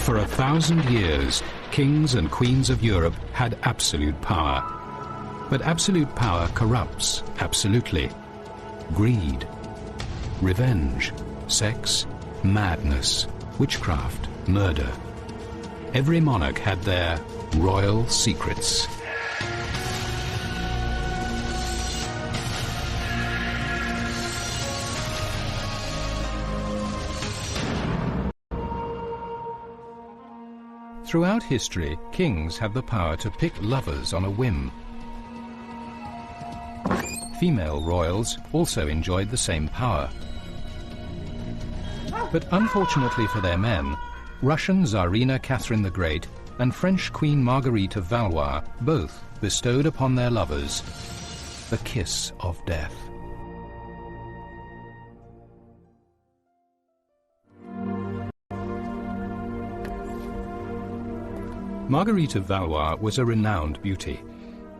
For 1,000 years, kings and queens of Europe had absolute power. But absolute power corrupts absolutely. Greed, revenge, sex, madness, witchcraft, murder. Every monarch had their royal secrets. Throughout history, kings had the power to pick lovers on a whim. Female royals also enjoyed the same power. But unfortunately for their men, Russian Tsarina Catherine the Great and French Queen Marguerite of Valois both bestowed upon their lovers the kiss of death. Marguerite of Valois was a renowned beauty.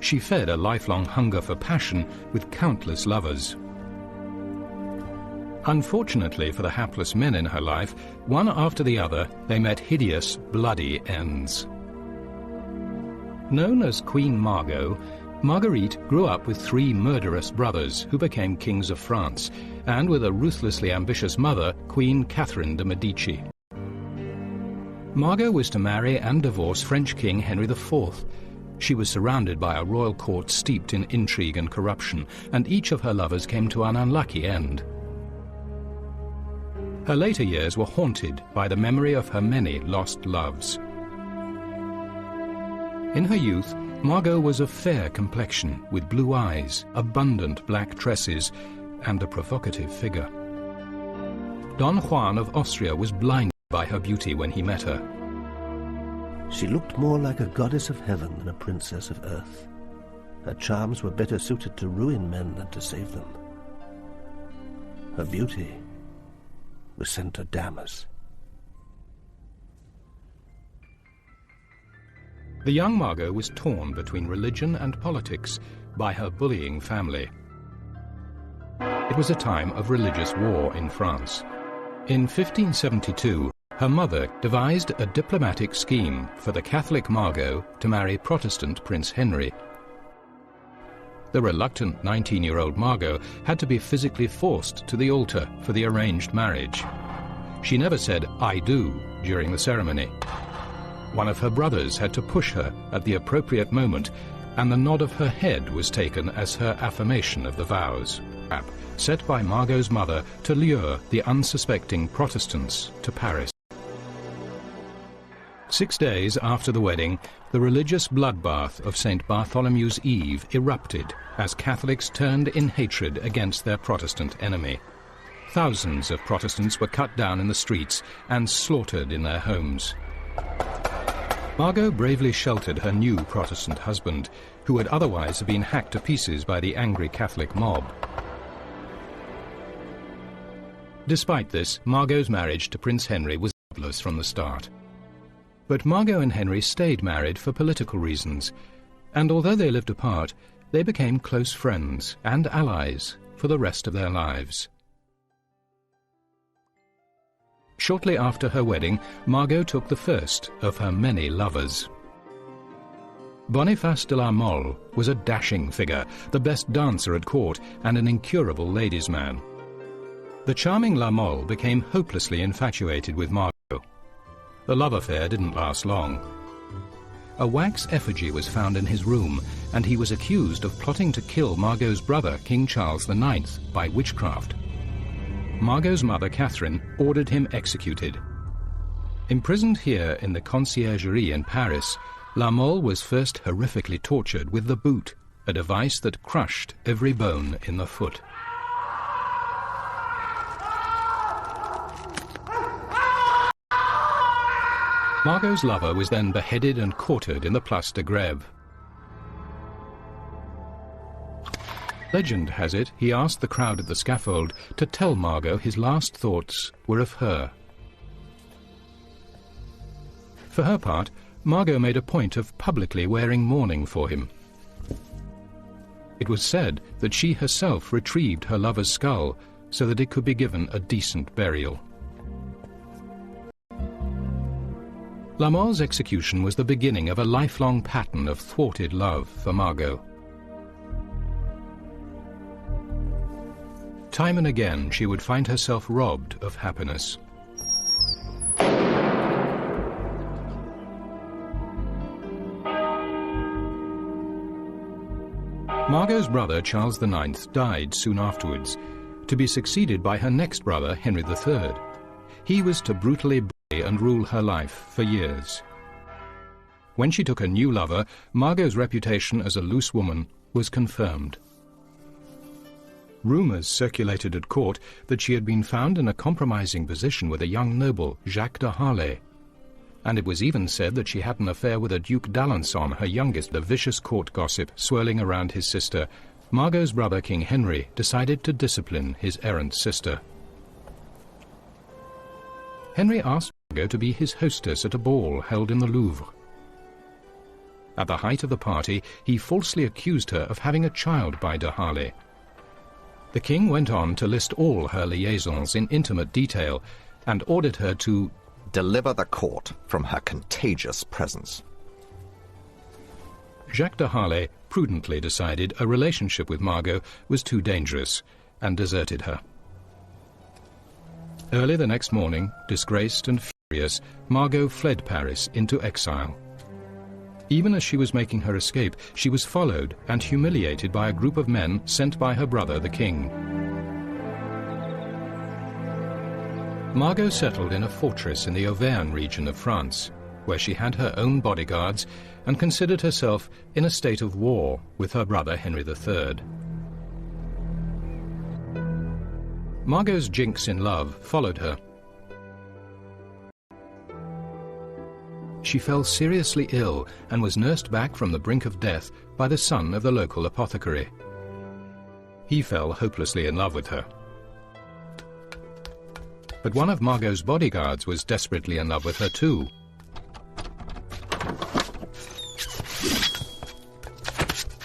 She fed a lifelong hunger for passion with countless lovers. Unfortunately for the hapless men in her life, one after the other, they met hideous, bloody ends. Known as Queen Margot, Marguerite grew up with 3 murderous brothers who became kings of France, and with a ruthlessly ambitious mother, Queen Catherine de' Medici. Margot was to marry and divorce French King Henry IV. She was surrounded by a royal court steeped in intrigue and corruption, and each of her lovers came to an unlucky end. Her later years were haunted by the memory of her many lost loves. In her youth, Margot was of fair complexion, with blue eyes, abundant black tresses, and a provocative figure. Don Juan of Austria was blinded by her beauty when he met her. She looked more like a goddess of heaven than a princess of earth. Her charms were better suited to ruin men than to save them. Her beauty was sent to damn us. The young Margot was torn between religion and politics by her bullying family. It was a time of religious war in France. In 1572, her mother devised a diplomatic scheme for the Catholic Margot to marry Protestant Prince Henry. The reluctant 19-year-old Margot had to be physically forced to the altar for the arranged marriage. She never said, "I do," during the ceremony. One of her brothers had to push her at the appropriate moment, and the nod of her head was taken as her affirmation of the vows, set by Margot's mother to lure the unsuspecting Protestants to Paris. 6 days after the wedding, the religious bloodbath of St. Bartholomew's Eve erupted as Catholics turned in hatred against their Protestant enemy. Thousands of Protestants were cut down in the streets and slaughtered in their homes. Margot bravely sheltered her new Protestant husband, who would otherwise have been hacked to pieces by the angry Catholic mob. Despite this, Margot's marriage to Prince Henry was godless from the start. But Margot and Henry stayed married for political reasons, and although they lived apart, they became close friends and allies for the rest of their lives. Shortly after her wedding, Margot took the first of her many lovers. Boniface de la Mole was a dashing figure, the best dancer at court, and an incurable ladies' man. The charming La Mole became hopelessly infatuated with Margot. The love affair didn't last long. A wax effigy was found in his room, and he was accused of plotting to kill Margot's brother, King Charles IX, by witchcraft. Margot's mother, Catherine, ordered him executed. Imprisoned here in the Conciergerie in Paris, La Mole was first horrifically tortured with the boot, a device that crushed every bone in the foot. Margot's lover was then beheaded and quartered in the Place de Grève. Legend has it he asked the crowd at the scaffold to tell Margot his last thoughts were of her. For her part, Margot made a point of publicly wearing mourning for him. It was said that she herself retrieved her lover's skull so that it could be given a decent burial. La Mole's execution was the beginning of a lifelong pattern of thwarted love for Margot. Time and again she would find herself robbed of happiness. Margot's brother Charles IX died soon afterwards, to be succeeded by her next brother Henry III. He was to brutally bully and rule her life for years. When she took a new lover, Margot's reputation as a loose woman was confirmed. Rumours circulated at court that she had been found in a compromising position with a young noble, Jacques de Harlay, and it was even said that she had an affair with a Duke d'Alençon, her youngest. The vicious court gossip swirling around his sister, Margot's brother King Henry decided to discipline his errant sister. Henry asked Margot to be his hostess at a ball held in the Louvre. At the height of the party, he falsely accused her of having a child by de Harlay. The king went on to list all her liaisons in intimate detail and ordered her to deliver the court from her contagious presence. Jacques de Harlay prudently decided a relationship with Margot was too dangerous and deserted her. Early the next morning, disgraced and furious, Margot fled Paris into exile. Even as she was making her escape, she was followed and humiliated by a group of men sent by her brother the king. Margot settled in a fortress in the Auvergne region of France, where she had her own bodyguards and considered herself in a state of war with her brother Henry III. Margot's jinx in love followed her. She fell seriously ill and was nursed back from the brink of death by the son of the local apothecary. He fell hopelessly in love with her. But one of Margot's bodyguards was desperately in love with her too.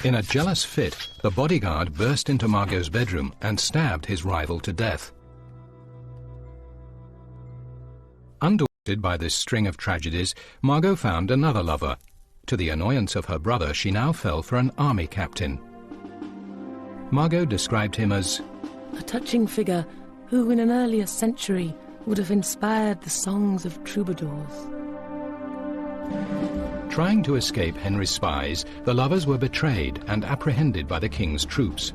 In a jealous fit, the bodyguard burst into Margot's bedroom and stabbed his rival to death. Undaunted by this string of tragedies, Margot found another lover. To the annoyance of her brother, she now fell for an army captain. Margot described him as a touching figure who in an earlier century would have inspired the songs of troubadours. Trying to escape Henry's spies, the lovers were betrayed and apprehended by the king's troops.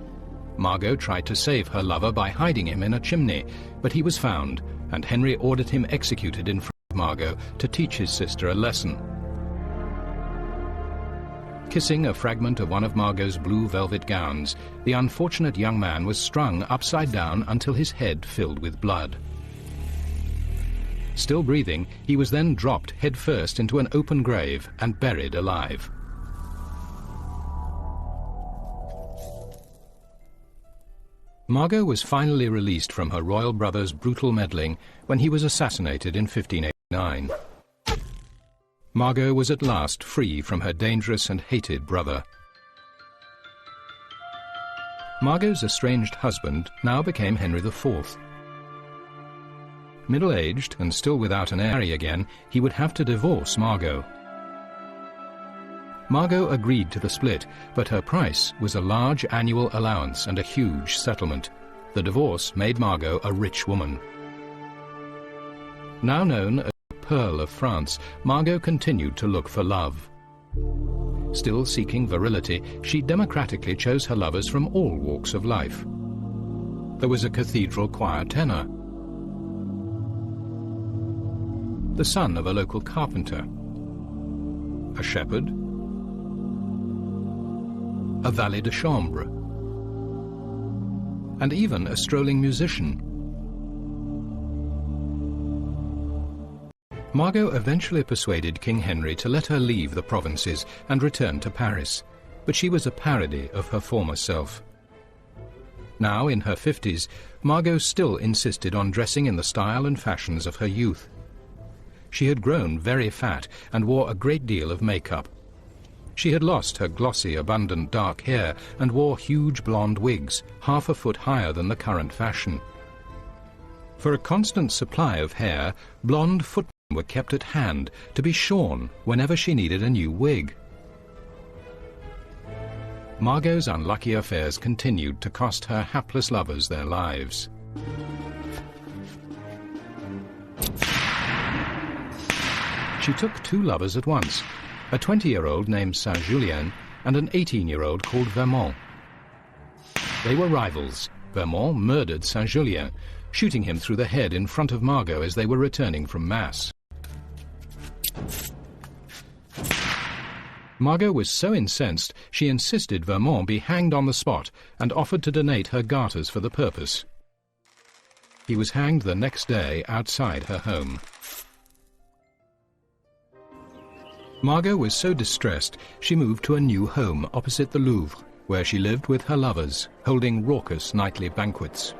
Margot tried to save her lover by hiding him in a chimney, but he was found, and Henry ordered him executed in front of Margot to teach his sister a lesson. Kissing a fragment of one of Margot's blue velvet gowns, the unfortunate young man was strung upside down until his head filled with blood. Still breathing, he was then dropped headfirst into an open grave and buried alive. Margot was finally released from her royal brother's brutal meddling when he was assassinated in 1589. Margot was at last free from her dangerous and hated brother. Margot's estranged husband now became Henry IV. Middle-aged and still without an heir again, he would have to divorce Margot. Margot agreed to the split, but her price was a large annual allowance and a huge settlement. The divorce made Margot a rich woman. Now known as the Pearl of France, Margot continued to look for love. Still seeking virility, she democratically chose her lovers from all walks of life. There was a cathedral choir tenor, the son of a local carpenter, a shepherd, a valet de chambre, and even a strolling musician. Margot eventually persuaded King Henry to let her leave the provinces and return to Paris, but she was a parody of her former self. Now, in her 50s, Margot still insisted on dressing in the style and fashions of her youth. She had grown very fat and wore a great deal of makeup. She had lost her glossy, abundant dark hair and wore huge blonde wigs, half a foot higher than the current fashion. For a constant supply of hair, blonde footmen were kept at hand to be shorn whenever she needed a new wig. Margot's unlucky affairs continued to cost her hapless lovers their lives. She took two lovers at once, a 20-year-old named Saint-Julien and an 18-year-old called Vermont. They were rivals. Vermont murdered Saint-Julien, shooting him through the head in front of Margot as they were returning from Mass. Margot was so incensed she insisted Vermont be hanged on the spot and offered to donate her garters for the purpose. He was hanged the next day outside her home. Margot was so distressed she moved to a new home opposite the Louvre, where she lived with her lovers, holding raucous nightly banquets.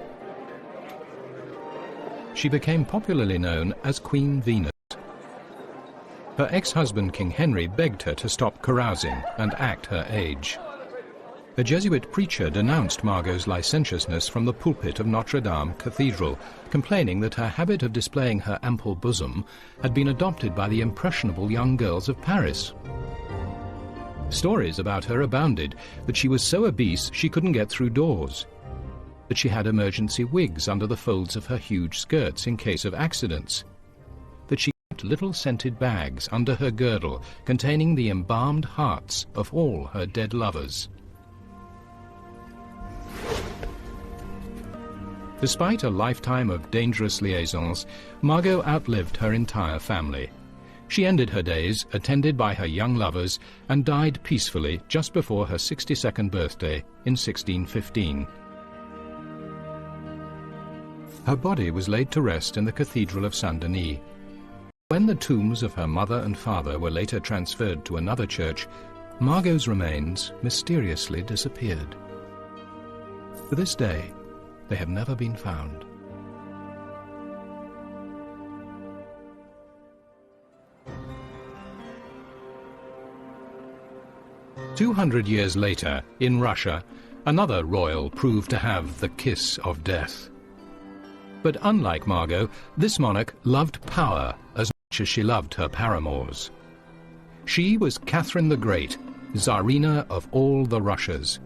She became popularly known as Queen Venus. Her ex-husband King Henry begged her to stop carousing and act her age. A Jesuit preacher denounced Margot's licentiousness from the pulpit of Notre Dame Cathedral, complaining that her habit of displaying her ample bosom had been adopted by the impressionable young girls of Paris. Stories about her abounded, that she was so obese she couldn't get through doors, that she had emergency wigs under the folds of her huge skirts in case of accidents, that she kept little scented bags under her girdle containing the embalmed hearts of all her dead lovers. Despite a lifetime of dangerous liaisons, Margot outlived her entire family. She ended her days attended by her young lovers and died peacefully just before her 62nd birthday in 1615. Her body was laid to rest in the Cathedral of Saint-Denis. When the tombs of her mother and father were later transferred to another church, Margot's remains mysteriously disappeared. To this day, they have never been found. "200 years later, in Russia, another royal proved to have the kiss of death. But unlike Margot, this monarch loved power as much as she loved her paramours. She was Catherine the Great, Tsarina of all the Russias.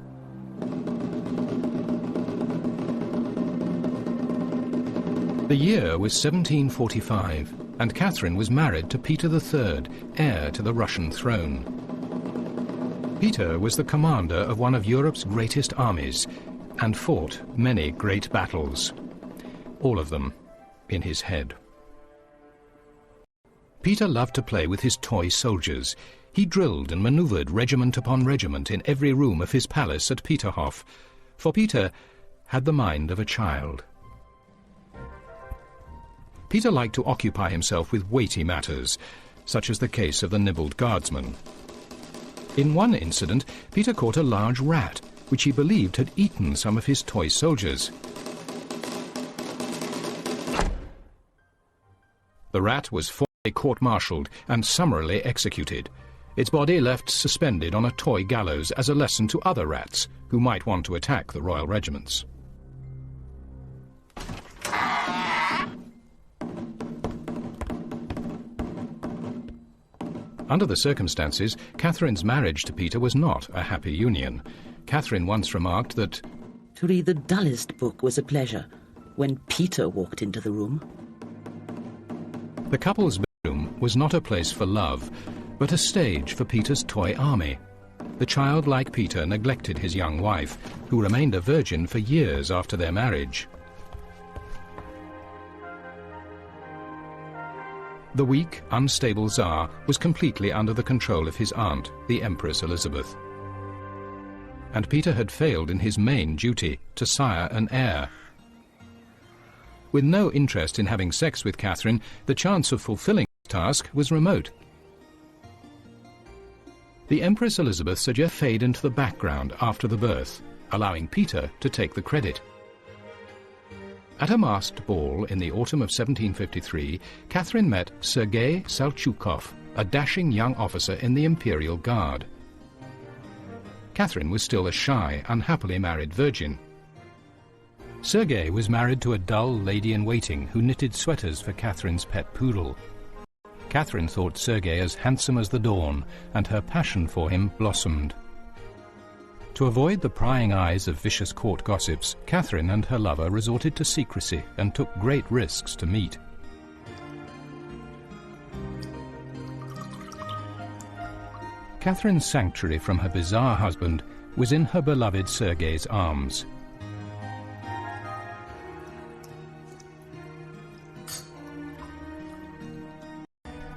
The year was 1745, and Catherine was married to Peter III, heir to the Russian throne. Peter was the commander of one of Europe's greatest armies and fought many great battles, all of them in his head. Peter loved to play with his toy soldiers. He drilled and maneuvered regiment upon regiment in every room of his palace at Peterhof, for Peter had the mind of a child. Peter liked to occupy himself with weighty matters, such as the case of the nibbled guardsman. In one incident, Peter caught a large rat, which he believed had eaten some of his toy soldiers. The rat was formally court-martialed and summarily executed, its body left suspended on a toy gallows as a lesson to other rats who might want to attack the royal regiments. Under the circumstances, Catherine's marriage to Peter was not a happy union. Catherine once remarked that, "To read the dullest book was a pleasure when Peter walked into the room." the couple's bedroom was not a place for love, but a stage for Peter's toy army. The childlike Peter neglected his young wife, who remained a virgin for years after their marriage. The weak, unstable Tsar was completely under the control of his aunt, the Empress Elizabeth. And Peter had failed in his main duty, to sire an heir. With no interest in having sex with Catherine, the chance of fulfilling his task was remote. The Empress Elizabeth suggested fade into the background after the birth, allowing Peter to take the credit. At a masked ball in the autumn of 1753, Catherine met Sergei Salchukov, a dashing young officer in the Imperial Guard. Catherine was still a shy, unhappily married virgin. Sergei was married to a dull lady-in-waiting who knitted sweaters for Catherine's pet poodle. Catherine thought Sergei as handsome as the dawn, and her passion for him blossomed. To avoid the prying eyes of vicious court gossips, Catherine and her lover resorted to secrecy and took great risks to meet. Catherine's sanctuary from her bizarre husband was in her beloved Sergei's arms.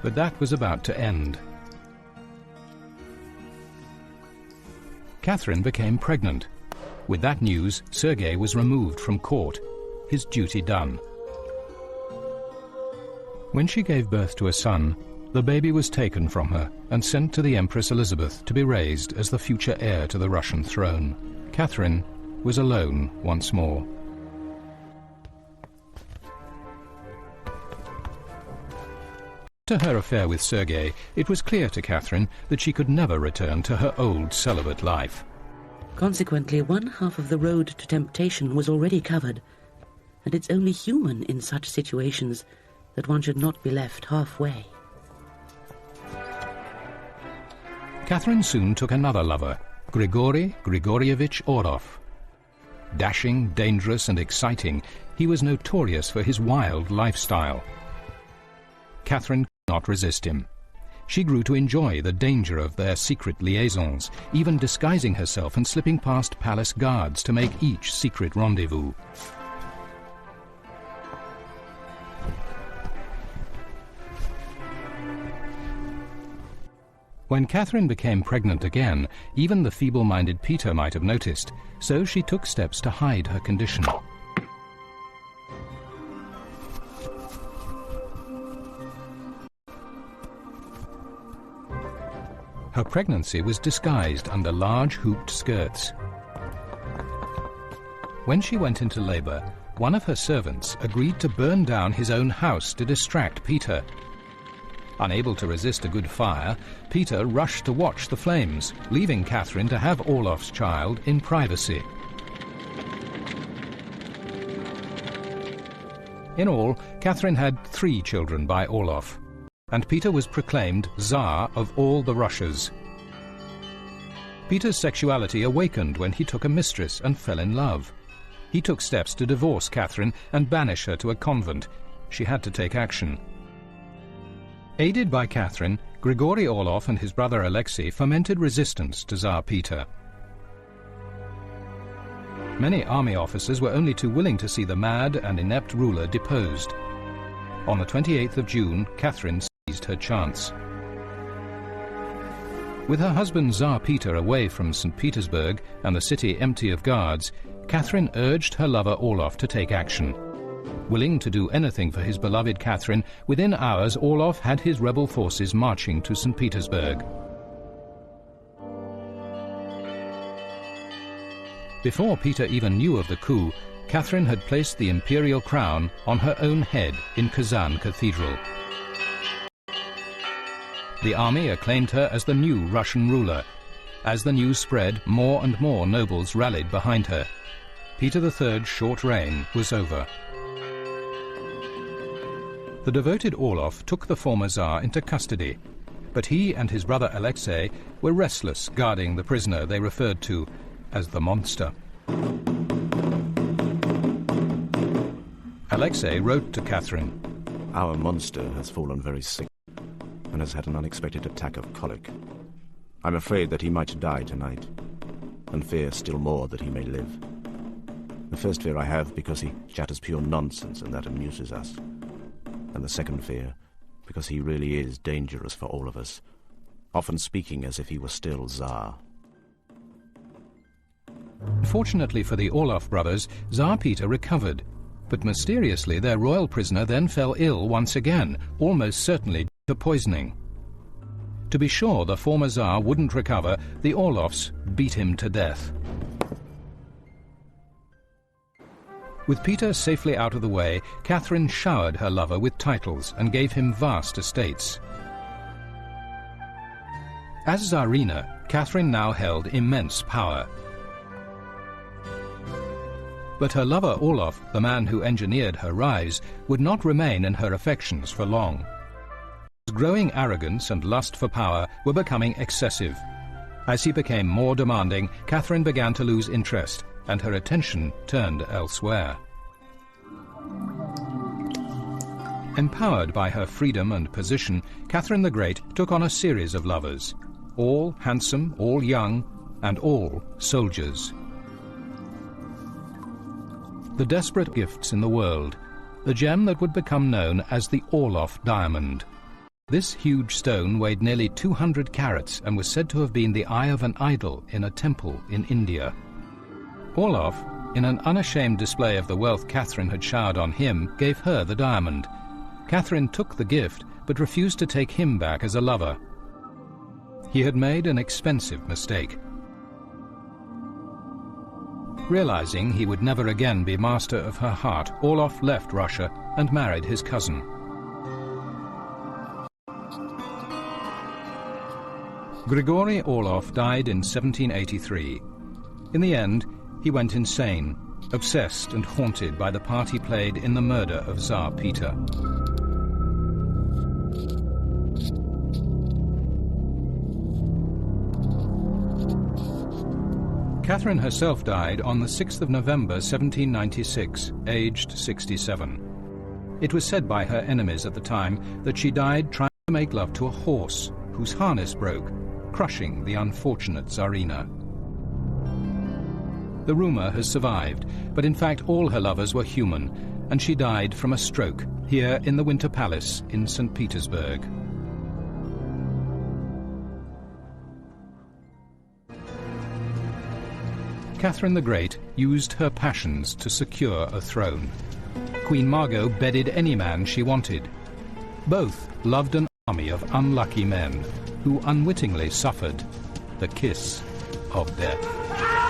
But that was about to end. Catherine became pregnant. With that news, Sergei was removed from court, his duty done. When she gave birth to a son, the baby was taken from her and sent to the Empress Elizabeth to be raised as the future heir to the Russian throne. Catherine was alone once more. After her affair with Sergei, it was clear to Catherine that she could never return to her old celibate life. Consequently, one half of the road to temptation was already covered, and it's only human in such situations that one should not be left halfway. Catherine soon took another lover, Grigory Grigorievich Orlov. Dashing, dangerous and exciting, he was notorious for his wild lifestyle. Catherine could not resist him. She grew to enjoy the danger of their secret liaisons, even disguising herself and slipping past palace guards to make each secret rendezvous. When Catherine became pregnant again, even the feeble-minded Peter might have noticed, so she took steps to hide her condition. Her pregnancy was disguised under large hooped skirts. When she went into labor, one of her servants agreed to burn down his own house to distract Peter. Unable to resist a good fire, Peter rushed to watch the flames, leaving Catherine to have Orlov's child in privacy. In all, Catherine had 3 children by Orlov, and Peter was proclaimed Tsar of all the Russias. Peter's sexuality awakened when he took a mistress and fell in love. He took steps to divorce Catherine and banish her to a convent. She had to take action. Aided by Catherine, Grigory Orlov and his brother Alexei fomented resistance to Tsar Peter. Many army officers were only too willing to see the mad and inept ruler deposed. On the 28th of June, Catherine seized her chance. With her husband Tsar Peter away from St. Petersburg and the city empty of guards, Catherine urged her lover Orlov to take action. Willing to do anything for his beloved Catherine, within hours Orlov had his rebel forces marching to St. Petersburg. Before Peter even knew of the coup, Catherine had placed the imperial crown on her own head in Kazan Cathedral. The army acclaimed her as the new Russian ruler. As the news spread, more and more nobles rallied behind her. Peter III's short reign was over. The devoted Orlov took the former Tsar into custody, but he and his brother Alexei were restless guarding the prisoner they referred to as the monster. Alexei wrote to Catherine, "Our monster has fallen very sick and has had an unexpected attack of colic. I'm afraid that he might die tonight, and fear still more that he may live. The first fear I have because he chatters pure nonsense and that amuses us. And the second fear, because he really is dangerous for all of us, often speaking as if he were still Tsar." Fortunately for the Orlov brothers, Tsar Peter recovered, but mysteriously their royal prisoner then fell ill once again, almost certainly due to poisoning. To be sure the former Tsar wouldn't recover, the Orlovs beat him to death. With Peter safely out of the way, Catherine showered her lover with titles and gave him vast estates. As Tsarina, Catherine now held immense power. But her lover Orlov, the man who engineered her rise, would not remain in her affections for long. He was growing arrogance and lust for power were becoming excessive. As he became more demanding, Catherine began to lose interest, and her attention turned elsewhere. Empowered by her freedom and position, Catherine the Great took on a series of lovers, all handsome, all young, and all soldiers. The desperate gifts in the world, the gem that would become known as the Orloff diamond. This huge stone weighed nearly 200 carats and was said to have been the eye of an idol in a temple in India. Orloff, in an unashamed display of the wealth Catherine had showered on him, gave her the diamond. Catherine took the gift, but refused to take him back as a lover. He had made an expensive mistake. Realizing he would never again be master of her heart, Orloff left Russia and married his cousin. Grigory Orloff died in 1783. In the end, he went insane, obsessed and haunted by the part he played in the murder of Tsar Peter. Catherine herself died on the 6th of November 1796, aged 67. It was said by her enemies at the time that she died trying to make love to a horse whose harness broke, crushing the unfortunate Tsarina. The rumor has survived, but in fact all her lovers were human, and she died from a stroke here in the Winter Palace in St. Petersburg. Catherine the Great used her passions to secure a throne. Queen Margot bedded any man she wanted. Both loved an army of unlucky men who unwittingly suffered the kiss of death.